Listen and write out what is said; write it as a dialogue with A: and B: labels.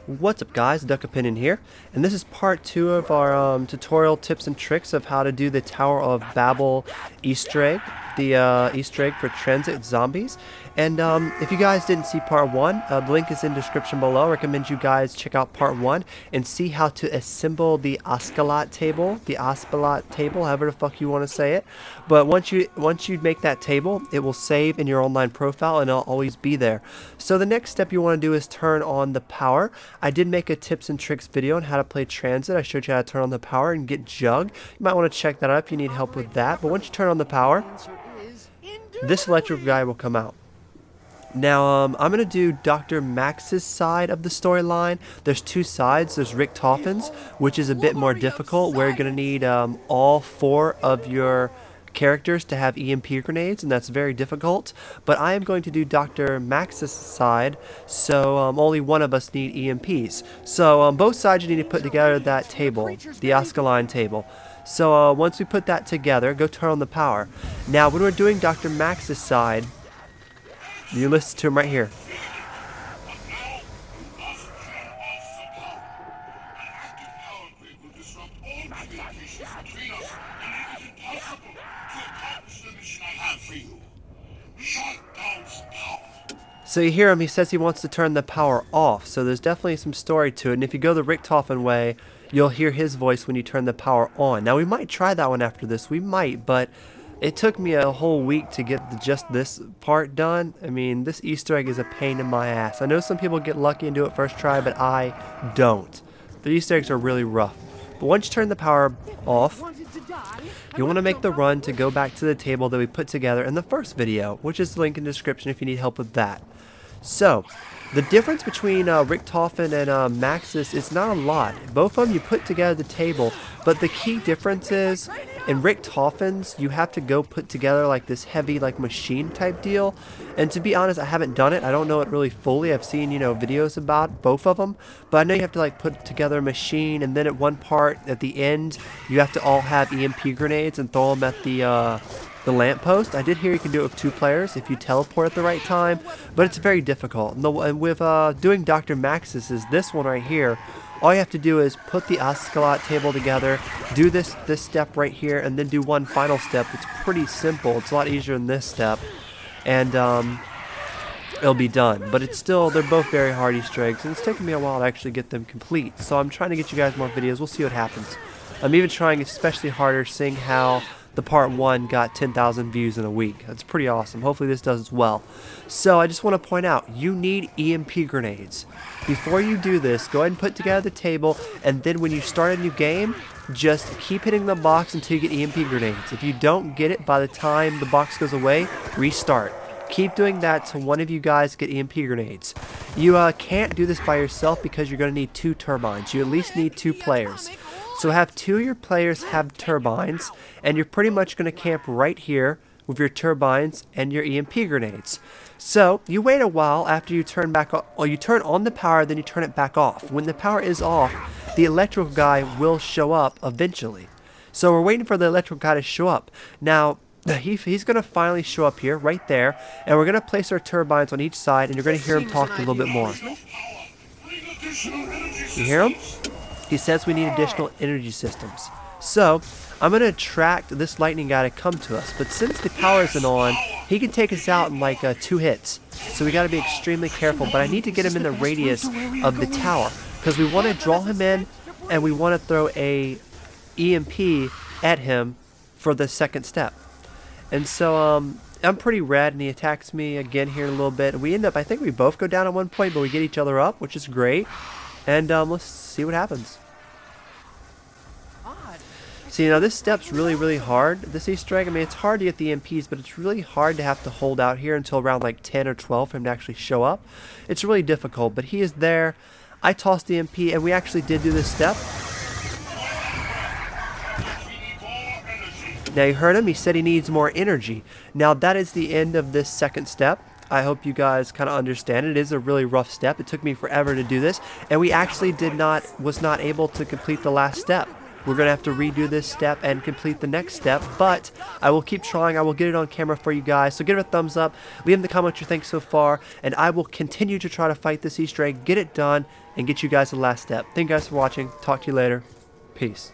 A: What's up guys, Duck Opinion here, and this is part 2 of our tutorial tips and tricks of how to do the Tower of Babel Easter egg, the Easter egg for Transit Zombies. And if you guys didn't see part 1, the link is in the description below. I recommend you guys check out part 1 and see how to assemble the Ascalat table, however the fuck you want to say it. But once you make that table, it will save in your online profile and it'll always be there. So the next step you want to do is turn on the power. I did make a tips and tricks video on how to play Transit. I showed you how to turn on the power and get Jug. You might want to check that out if you need help with that. But once you turn on the power, this electric guy will come out. Now, I'm going to do Dr. Max's side of the storyline. There's two sides. There's Richtofen's, which is a bit more difficult, where you're going to need all 4 of your characters to have EMP grenades, and that's very difficult. But I am going to do Dr. Max's side, so only one of us need EMPs. So both sides you need to put together that table, the Ascaline table. So once we put that together, go turn on the power. Now, when we're doing Dr. Max's side, you listen to him right here. So you hear him, he says he wants to turn the power off, so there's definitely some story to it. And if you go the Richtofen way, you'll hear his voice when you turn the power on. Now we might try that one after this, we might, but it took me a whole week to get just this part done. I mean, this Easter egg is a pain in my ass. I know some people get lucky and do it first try, but I don't. The Easter eggs are really rough. But once you turn the power off, you want to make the run to go back to the table that we put together in the first video, which is the link in the description if you need help with that. So, the difference between Richtofen and Maxis is not a lot. Both of them you put together the table, but the key difference is in Richtofen's you have to go put together like this heavy like machine type deal. And to be honest, I haven't done it. I don't know it really fully. I've seen, you know, videos about both of them, but I know you have to like put together a machine, and then at one part at the end you have to all have EMP grenades and throw them at the lamppost. I did hear you can do it with 2 players if you teleport at the right time, but it's very difficult. And with doing Dr. Max's is this one right here. All you have to do is put the Ascalat table together, do this step right here, and then do one final step. It's pretty simple. It's a lot easier than this step, and it'll be done. But it's still, they're both very hard Easter eggs, and it's taken me a while to actually get them complete. So I'm trying to get you guys more videos. We'll see what happens. I'm even trying especially harder, seeing how the part 1 got 10,000 views in a week. That's pretty awesome. Hopefully this does as well. So I just want to point out, you need EMP grenades. Before you do this, go ahead and put together the table, and then when you start a new game, just keep hitting the box until you get EMP grenades. If you don't get it by the time the box goes away, restart. Keep doing that till one of you guys get EMP grenades. You can't do this by yourself because you're going to need 2 turbines. You at least need 2 players. So have 2 of your players have turbines, and you're pretty much going to camp right here with your turbines and your EMP grenades. So you wait a while after you turn back on, or you turn on the power, then you turn it back off. When the power is off, the electrical guy will show up eventually. So we're waiting for the electrical guy to show up. Now, he's going to finally show up here, right there, and we're going to place our turbines on each side, and you're going to hear him talk a little bit more. You hear him? He says we need additional energy systems. So, I'm going to attract this lightning guy to come to us. But since the power isn't on, he can take us out in like 2 hits. So we got to be extremely careful. But I need to get him in the radius of the tower, because we want to draw him in, and we want to throw a EMP at him for the second step. And so, I'm pretty red, and he attacks me again here in a little bit. And we end up, I think we both go down at one point, but we get each other up, which is great. And let's see what happens. See, you know, this step's really hard, this Easter egg. I mean, it's hard to get the EMPs, but it's really hard to have to hold out here until around like 10 or 12 for him to actually show up. It's really difficult, but he is there. I tossed the EMP, and we actually did do this step. Now, you heard him. He said he needs more energy. Now, that is the end of this second step. I hope you guys kind of understand. It is a really rough step. It took me forever to do this, and we actually was not able to complete the last step. We're going to have to redo this step and complete the next step, but I will keep trying. I will get it on camera for you guys. So give it a thumbs up. Leave in the comments what you think so far, and I will continue to try to fight this Easter egg, get it done, and get you guys the last step. Thank you guys for watching. Talk to you later. Peace.